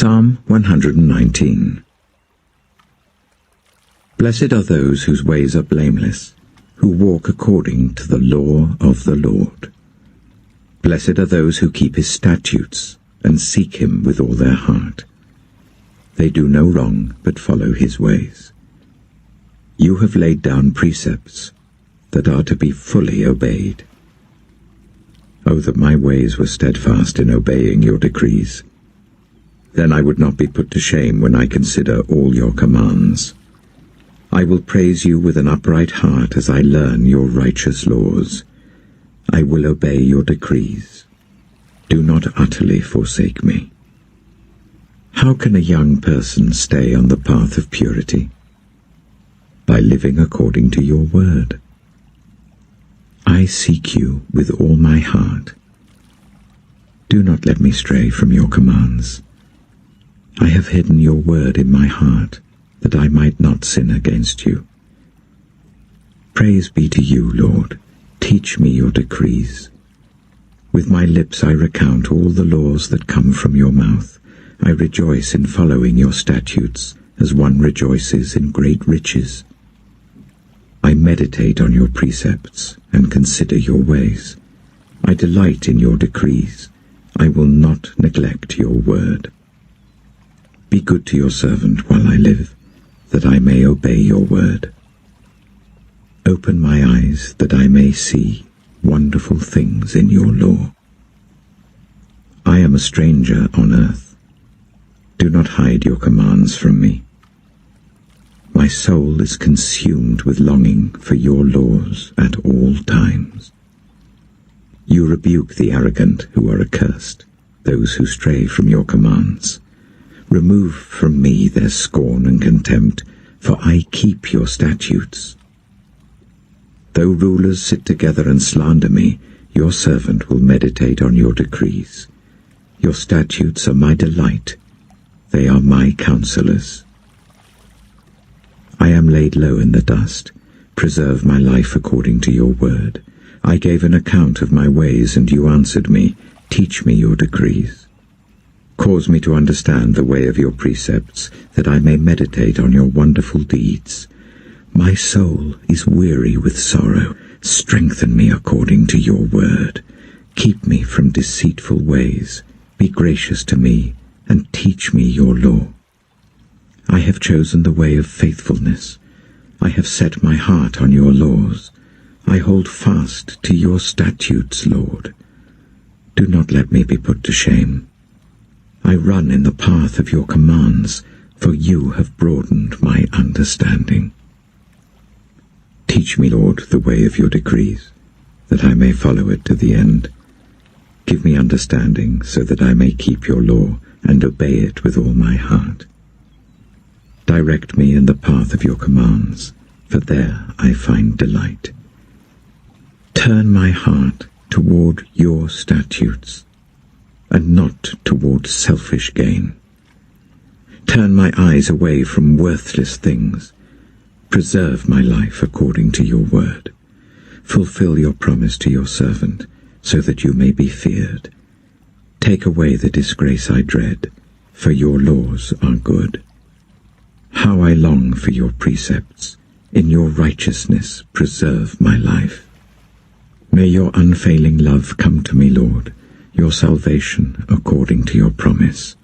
Psalm 119. Blessed are those whose ways are blameless, who walk according to the law of the Lord. Blessed are those who keep his statutes and seek him with all their heart. They do no wrong, but follow his ways. You have laid down precepts that are to be fully obeyed. Oh, that my ways were steadfast in obeying your decrees. Then I would not be put to shame when I consider all your commands. I will praise you with an upright heart as I learn your righteous laws. I will obey your decrees. Do not utterly forsake me. How can a young person stay on the path of purity? By living according to your word. I seek you with all my heart. Do not let me stray from your commands. I have hidden your word in my heart, that I might not sin against you. Praise be to you, Lord. Teach me your decrees. With my lips I recount all the laws that come from your mouth. I rejoice in following your statutes, as one rejoices in great riches. I meditate on your precepts and consider your ways. I delight in your decrees. I will not neglect your word. Be good to your servant while I live, that I may obey your word. Open my eyes that I may see wonderful things in your law. I am a stranger on earth. Do not hide your commands from me. My soul is consumed with longing for your laws at all times. You rebuke the arrogant who are accursed, those who stray from your commands. Remove from me their scorn and contempt, for I keep your statutes. Though rulers sit together and slander me, your servant will meditate on your decrees. Your statutes are my delight. They are my counselors. I am laid low in the dust. Preserve my life according to your word. I gave an account of my ways, and you answered me. Teach me your decrees. Cause me to understand the way of your precepts, that I may meditate on your wonderful deeds. My soul is weary with sorrow. Strengthen me according to your word. Keep me from deceitful ways. Be gracious to me, and teach me your law. I have chosen the way of faithfulness. I have set my heart on your laws. I hold fast to your statutes, Lord. Do not let me be put to shame. I run in the path of your commands, for you have broadened my understanding. Teach me, Lord, the way of your decrees, that I may follow it to the end. Give me understanding, so that I may keep your law and obey it with all my heart. Direct me in the path of your commands, for there I find delight. Turn my heart toward your statutes, and not toward selfish gain. Turn my eyes away from worthless things. Preserve my life according to your word. Fulfill your promise to your servant, so that you may be feared. Take away the disgrace I dread, for your laws are good. How I long for your precepts. In your righteousness preserve my life. May your unfailing love come to me, Lord, your salvation according to your promise.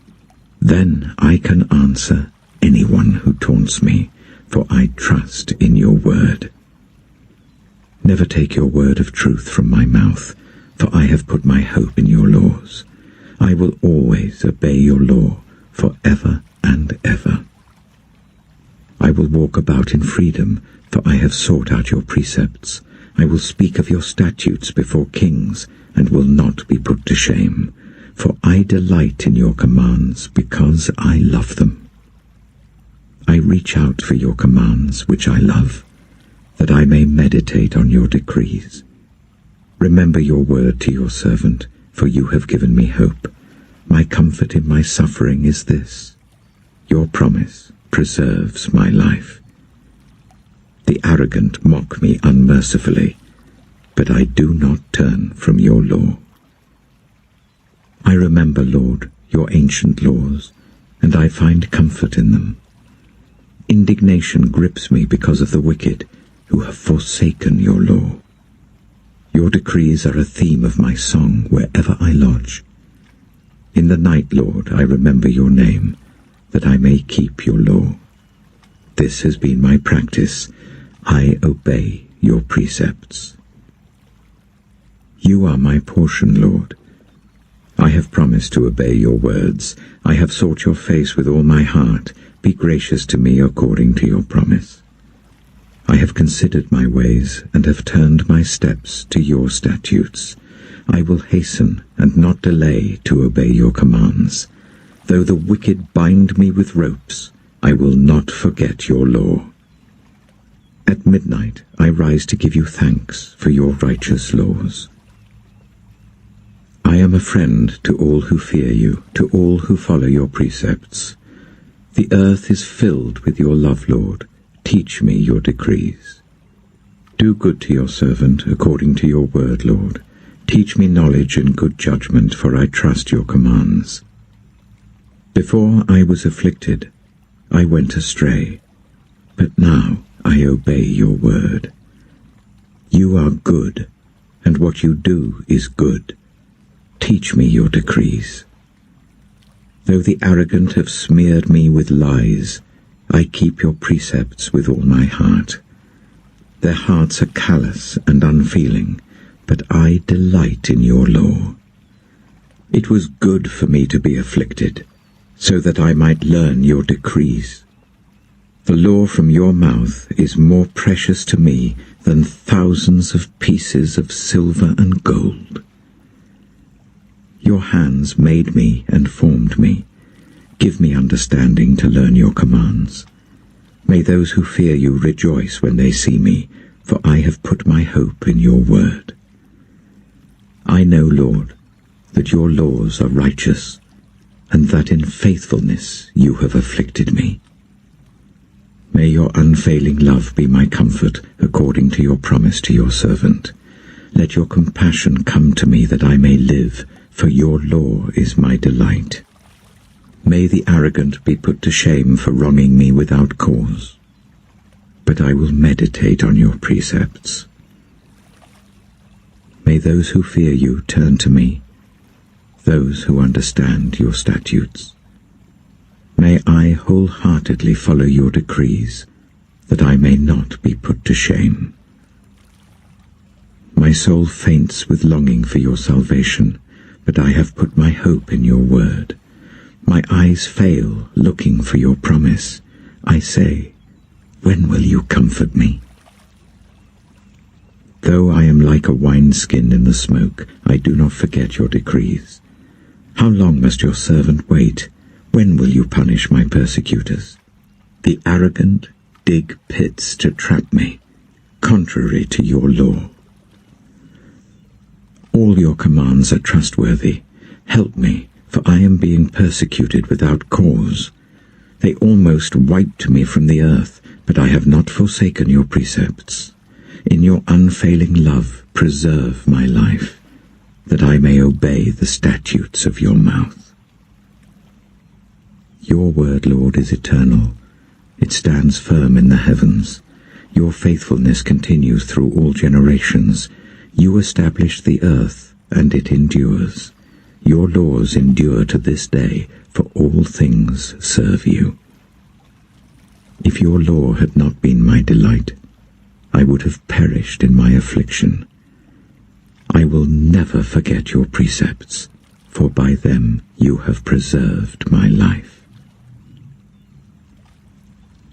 Then I can answer anyone who taunts me, for I trust in your word. Never take your word of truth from my mouth, for I have put my hope in your laws. I will always obey your law forever and ever. I will walk about in freedom, for I have sought out your precepts. I will speak of your statutes before kings, and will not be put to shame, for I delight in your commands because I love them. I reach out for your commands which I love, that I may meditate on your decrees. Remember your word to your servant, for you have given me hope. My comfort in my suffering is this: your promise preserves my life. The arrogant mock me unmercifully, but I do not turn from your law. I remember, Lord, your ancient laws, and I find comfort in them. Indignation grips me because of the wicked, who have forsaken your law. Your decrees are a theme of my song wherever I lodge. In the night, Lord, I remember your name, that I may keep your law. This has been my practice. I obey your precepts. You are my portion, Lord. I have promised to obey your words. I have sought your face with all my heart. Be gracious to me according to your promise. I have considered my ways and have turned my steps to your statutes. I will hasten and not delay to obey your commands. Though the wicked bind me with ropes, I will not forget your law. At midnight I rise to give you thanks for your righteous laws. I am a friend to all who fear you, to all who follow your precepts. The earth is filled with your love, Lord. Teach me your decrees. Do good to your servant according to your word, Lord. Teach me knowledge and good judgment, for I trust your commands. Before I was afflicted, I went astray, but now I obey your word. You are good, and what you do is good. Teach me your decrees. Though the arrogant have smeared me with lies, I keep your precepts with all my heart. Their hearts are callous and unfeeling, but I delight in your law. It was good for me to be afflicted, so that I might learn your decrees. The law from your mouth is more precious to me than thousands of pieces of silver and gold. Your hands made me and formed me. Give me understanding to learn your commands. May those who fear you rejoice when they see me, for I have put my hope in your word. I know, Lord, that your laws are righteous, and that in faithfulness you have afflicted me. May your unfailing love be my comfort, according to your promise to your servant. Let your compassion come to me that I may live, for your law is my delight. May the arrogant be put to shame for wronging me without cause, but I will meditate on your precepts. May those who fear you turn to me, those who understand your statutes. May I wholeheartedly follow your decrees, that I may not be put to shame. My soul faints with longing for your salvation, but I have put my hope in your word. My eyes fail looking for your promise. I say, when will you comfort me? Though I am like a wineskin in the smoke, I do not forget your decrees. How long must your servant wait? When will you punish my persecutors? The arrogant dig pits to trap me, contrary to your law. All your commands are trustworthy. Help me, for I am being persecuted without cause. They almost wiped me from the earth, but I have not forsaken your precepts. In your unfailing love, preserve my life, that I may obey the statutes of your mouth. Your word, Lord, is eternal. It stands firm in the heavens. Your faithfulness continues through all generations. You established the earth, and it endures. Your laws endure to this day, for all things serve you. If your law had not been my delight, I would have perished in my affliction. I will never forget your precepts, for by them you have preserved my life.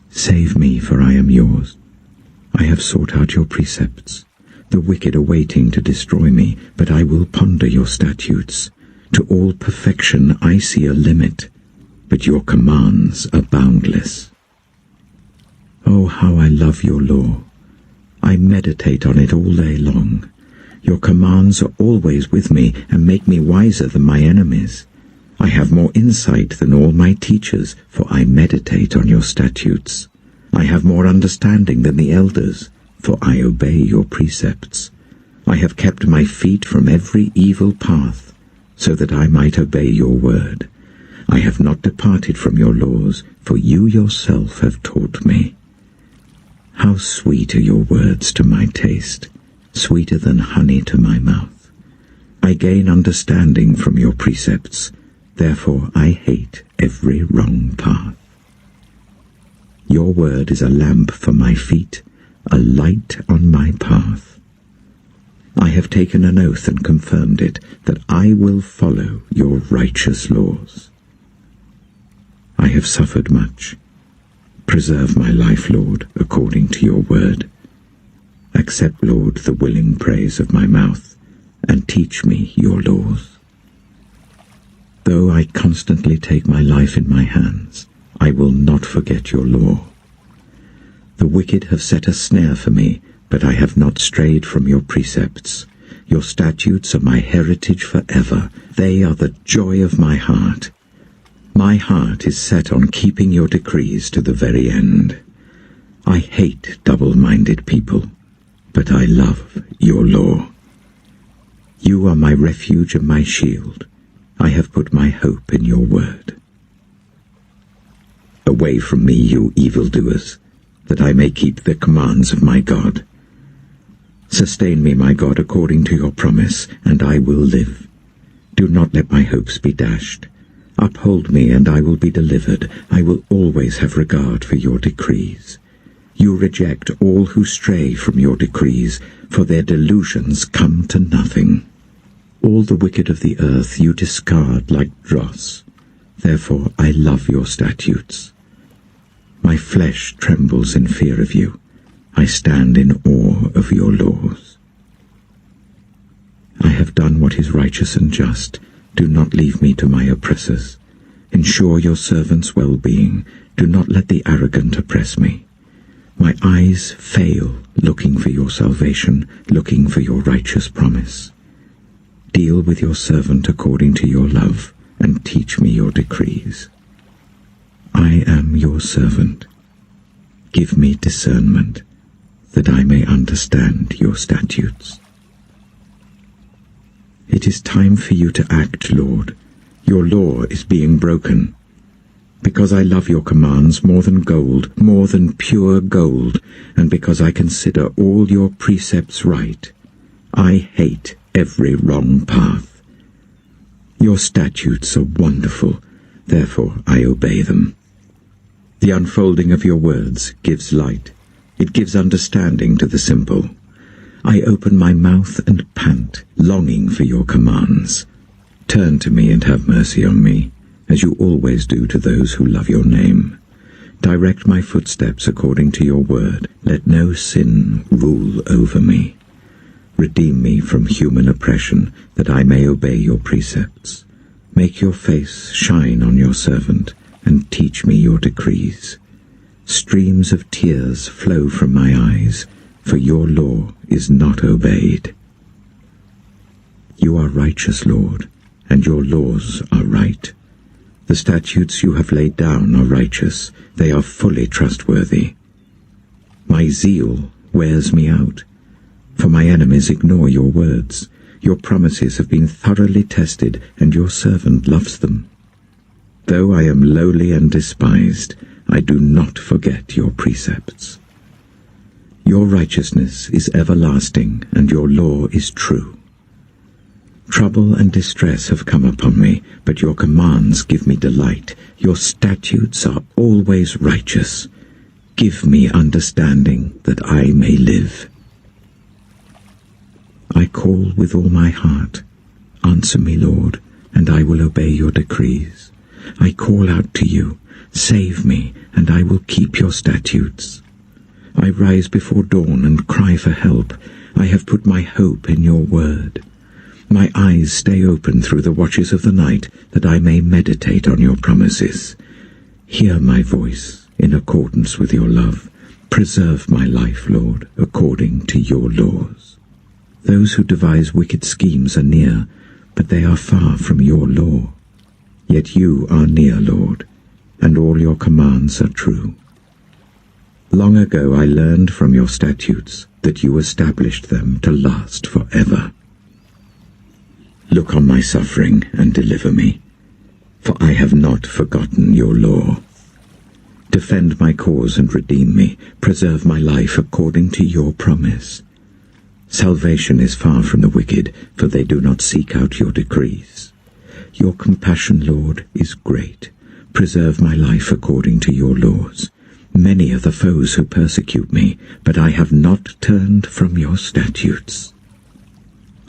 Save me, for I am yours. I have sought out your precepts. The wicked are waiting to destroy me, but I will ponder your statutes. To all perfection I see a limit, but your commands are boundless. Oh, how I love your law! I meditate on it all day long. Your commands are always with me and make me wiser than my enemies. I have more insight than all my teachers, for I meditate on your statutes. I have more understanding than the elders, for I obey your precepts. I have kept my feet from every evil path, so that I might obey your word. I have not departed from your laws, for you yourself have taught me. How sweet are your words to my taste, sweeter than honey to my mouth. I gain understanding from your precepts, therefore I hate every wrong path. Your word is a lamp for my feet, a light on my path. I have taken an oath and confirmed it, that I will follow your righteous laws. I have suffered much. Preserve my life, Lord, according to your word. Accept, Lord, the willing praise of my mouth, and teach me your laws. Though I constantly take my life in my hands, I will not forget your law. The wicked have set a snare for me, but I have not strayed from your precepts. Your statutes are my heritage forever. They are the joy of my heart. My heart is set on keeping your decrees to the very end. I hate double-minded people, but I love your law. You are my refuge and my shield. I have put my hope in your word. Away from me, you evildoers, that I may keep the commands of my God. Sustain me, my God, according to your promise, and I will live. Do not let my hopes be dashed. Uphold me, and I will be delivered. I will always have regard for your decrees. You reject all who stray from your decrees, for their delusions come to nothing. All the wicked of the earth you discard like dross. Therefore I love your statutes. My flesh trembles in fear of you. I stand in awe of your laws. I have done what is righteous and just. Do not leave me to my oppressors. Ensure your servant's well-being. Do not let the arrogant oppress me. My eyes fail looking for your salvation, looking for your righteous promise. Deal with your servant according to your love, and teach me your decrees. I am your servant. Give me discernment, that I may understand your statutes. It is time for you to act, Lord. Your law is being broken. Because I love your commands more than gold, more than pure gold, and because I consider all your precepts right, I hate every wrong path. Your statutes are wonderful, therefore I obey them. The unfolding of your words gives light. It gives understanding to the simple. I open my mouth and pant, longing for your commands. Turn to me and have mercy on me, as you always do to those who love your name. Direct my footsteps according to your word. Let no sin rule over me. Redeem me from human oppression, that I may obey your precepts. Make your face shine on your servant, and teach me your decrees. Streams of tears flow from my eyes, for your law is not obeyed. You are righteous, Lord, and your laws are right. The statutes you have laid down are righteous. They are fully trustworthy. My zeal wears me out, for my enemies ignore your words. Your promises have been thoroughly tested, and your servant loves them. Though I am lowly and despised, I do not forget your precepts. Your righteousness is everlasting, and your law is true. Trouble and distress have come upon me, but your commands give me delight. Your statutes are always righteous. Give me understanding, that I may live. I call with all my heart. Answer me, Lord, and I will obey your decrees. I call out to you. Save me, and I will keep your statutes. I rise before dawn and cry for help. I have put my hope in your word. My eyes stay open through the watches of the night, that I may meditate on your promises. Hear my voice in accordance with your love. Preserve my life, Lord, according to your laws. Those who devise wicked schemes are near, but they are far from your law. Yet you are near, Lord, and all your commands are true. Long ago I learned from your statutes that you established them to last forever. Look on my suffering and deliver me. for I have not forgotten your law. Defend my cause and redeem me. Preserve my life according to your promise. Salvation is far from the wicked, for they do not seek out your decrees. Your compassion, Lord, is great. Preserve my life according to your laws. Many are the foes who persecute me, but I have not turned from your statutes.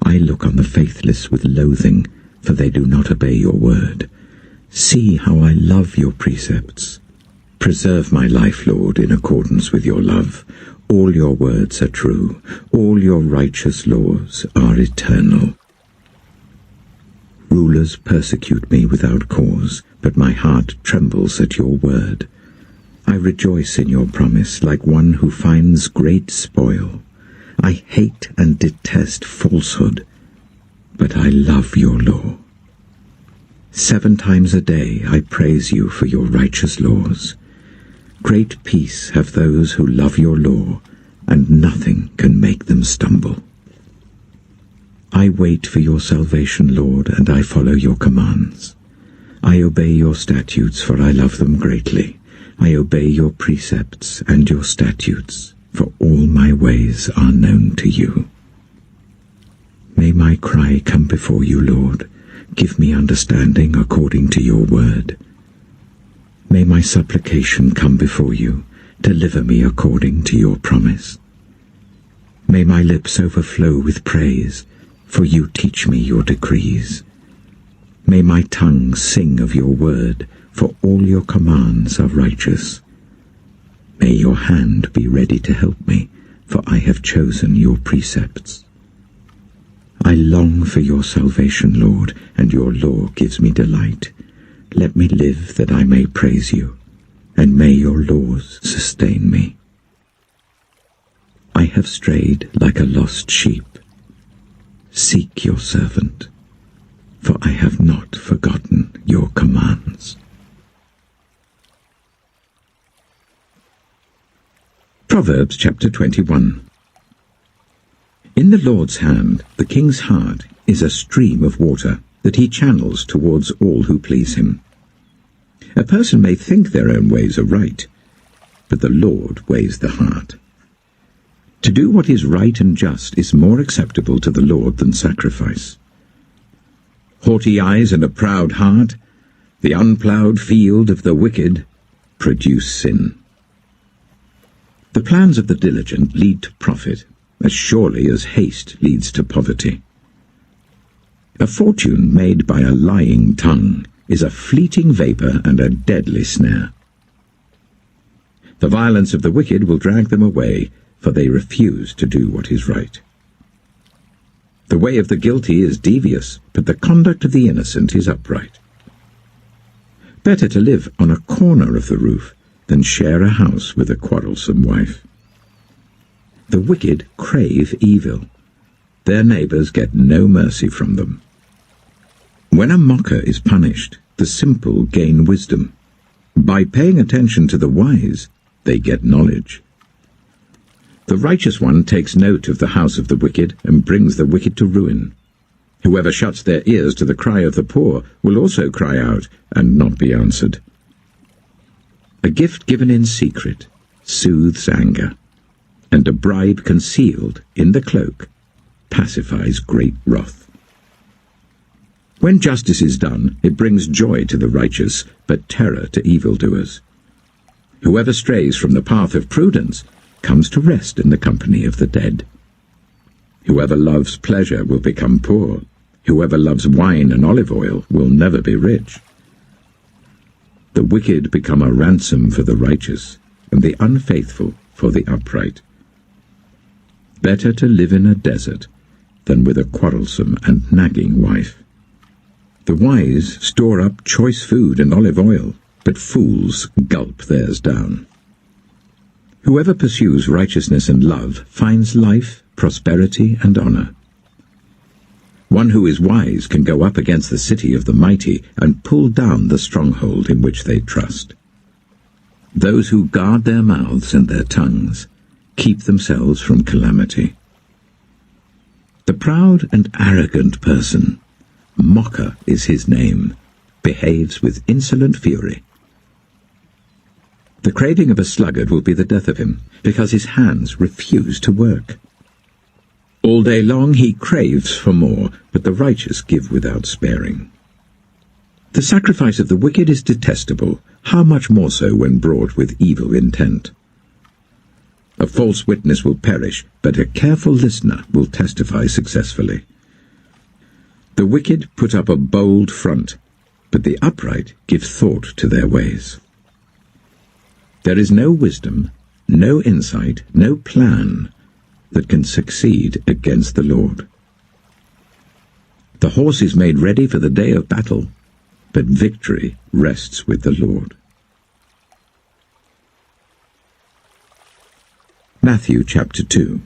I look on the faithless with loathing, for they do not obey your word. See how I love your precepts. Preserve my life, Lord, in accordance with your love. All your words are true. All your righteous laws are eternal. Rulers persecute me without cause, but my heart trembles at your word. I rejoice in your promise like one who finds great spoil. I hate and detest falsehood, but I love your law. 7 times a day I praise you for your righteous laws. Great peace have those who love your law, and nothing can make them stumble. I wait for your salvation, Lord, and I follow your commands. I obey your statutes, for I love them greatly. I obey your precepts and your statutes, for all my ways are known to you. May my cry come before you, Lord. Give me understanding according to your word. May my supplication come before you. Deliver me according to your promise. May my lips overflow with praise, for you teach me your decrees. May my tongue sing of your word, for all your commands are righteous. May your hand be ready to help me, for I have chosen your precepts. I long for your salvation, Lord, and your law gives me delight. Let me live that I may praise you, and may your laws sustain me. I have strayed like a lost sheep. Seek your servant, for I have not forgotten your commands. Proverbs chapter 21. In the Lord's hand the king's heart is a stream of water that he channels towards all who please him. A person may think their own ways are right, but the Lord weighs the heart. To do what is right and just is more acceptable to the Lord than sacrifice. Haughty eyes and a proud heart, the unploughed field of the wicked, produce sin. The plans of the diligent lead to profit, as surely as haste leads to poverty. A fortune made by a lying tongue is a fleeting vapour and a deadly snare. The violence of the wicked will drag them away, for they refuse to do what is right. The way of the guilty is devious, but the conduct of the innocent is upright. Better to live on a corner of the roof than share a house with a quarrelsome wife. The wicked crave evil. Their neighbours get no mercy from them. When a mocker is punished, the simple gain wisdom. By paying attention to the wise, they get knowledge. The righteous one takes note of the house of the wicked and brings the wicked to ruin. Whoever shuts their ears to the cry of the poor will also cry out and not be answered. A gift given in secret soothes anger, and a bribe concealed in the cloak pacifies great wrath. When justice is done, it brings joy to the righteous, but terror to evildoers. Whoever strays from the path of prudence comes to rest in the company of the dead. Whoever loves pleasure will become poor. Whoever loves wine and olive oil will never be rich. The wicked become a ransom for the righteous, and the unfaithful for the upright. Better to live in a desert than with a quarrelsome and nagging wife. The wise store up choice food and olive oil, but fools gulp theirs down. Whoever pursues righteousness and love finds life, prosperity, and honor. One who is wise can go up against the city of the mighty and pull down the stronghold in which they trust. Those who guard their mouths and their tongues keep themselves from calamity. The proud and arrogant person, mocker is his name, behaves with insolent fury. The craving of a sluggard will be the death of him, because his hands refuse to work. All day long he craves for more, but the righteous give without sparing. The sacrifice of the wicked is detestable, how much more so when brought with evil intent. A false witness will perish, but a careful listener will testify successfully. The wicked put up a bold front, but the upright give thought to their ways. There is no wisdom, no insight, no plan that can succeed against the Lord. The horse is made ready for the day of battle, but victory rests with the Lord. Matthew chapter 2.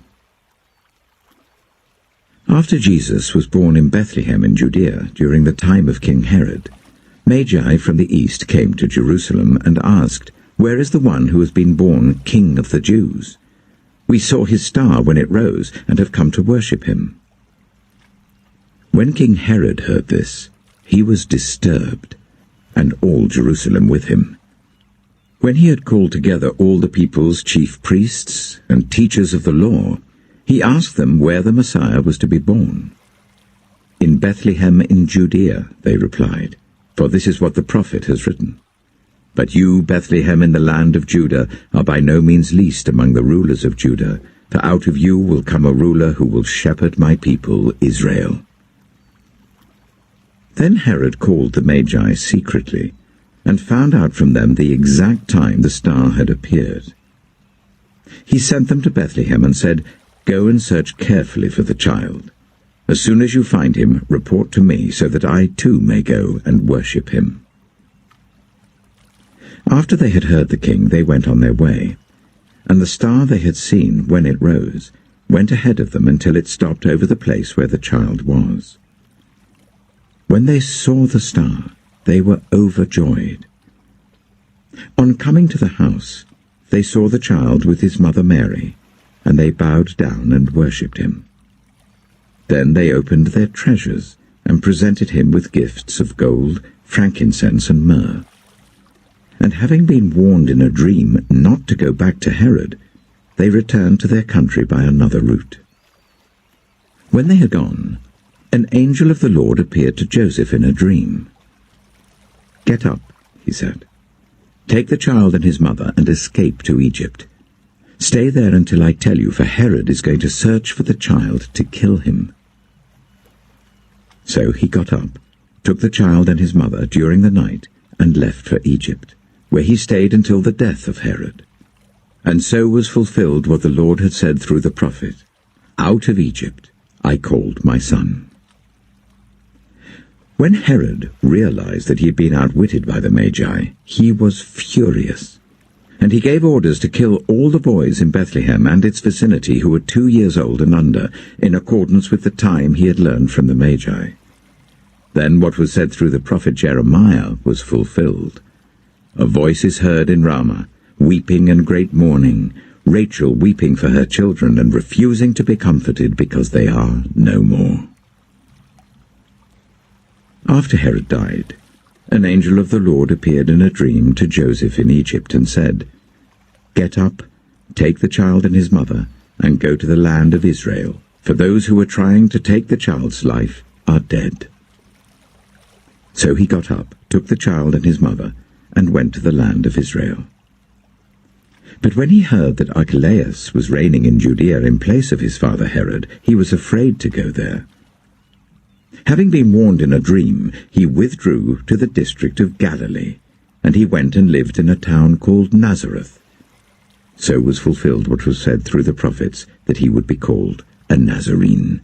After Jesus was born in Bethlehem in Judea during the time of King Herod, Magi from the east came to Jerusalem and asked, "Where is the one who has been born King of the Jews? We saw his star when it rose and have come to worship him." When King Herod heard this, he was disturbed, and all Jerusalem with him. When he had called together all the people's chief priests and teachers of the law, he asked them where the Messiah was to be born. "In Bethlehem in Judea," they replied, "for this is what the prophet has written. But you, Bethlehem, in the land of Judah, are by no means least among the rulers of Judah, for out of you will come a ruler who will shepherd my people Israel." Then Herod called the Magi secretly, and found out from them the exact time the star had appeared. He sent them to Bethlehem and said, "Go and search carefully for the child. As soon as you find him, report to me, so that I too may go and worship him." After they had heard the king, they went on their way, and the star they had seen when it rose went ahead of them until it stopped over the place where the child was. When they saw the star, they were overjoyed. On coming to the house, they saw the child with his mother Mary, and they bowed down and worshipped him. Then they opened their treasures and presented him with gifts of gold, frankincense, and myrrh. And having been warned in a dream not to go back to Herod, they returned to their country by another route. When they had gone, an angel of the Lord appeared to Joseph in a dream. "Get up," he said. "Take the child and his mother and escape to Egypt. Stay there until I tell you, for Herod is going to search for the child to kill him." So he got up, took the child and his mother during the night, and left for Egypt, where he stayed until the death of Herod. And so was fulfilled what the Lord had said through the prophet, "Out of Egypt I called my son." When Herod realized that he had been outwitted by the Magi, he was furious, and he gave orders to kill all the boys in Bethlehem and its vicinity who were 2 years old and under, in accordance with the time he had learned from the Magi. Then what was said through the prophet Jeremiah was fulfilled. "A voice is heard in Ramah, weeping and great mourning, Rachel weeping for her children and refusing to be comforted because they are no more." After Herod died, an angel of the Lord appeared in a dream to Joseph in Egypt and said, "Get up, take the child and his mother, and go to the land of Israel, for those who were trying to take the child's life are dead." So he got up, took the child and his mother, and went to the land of Israel. But when he heard that Archelaus was reigning in Judea in place of his father Herod, he was afraid to go there. Having been warned in a dream, he withdrew to the district of Galilee, and he went and lived in a town called Nazareth. So was fulfilled what was said through the prophets, that he would be called a Nazarene.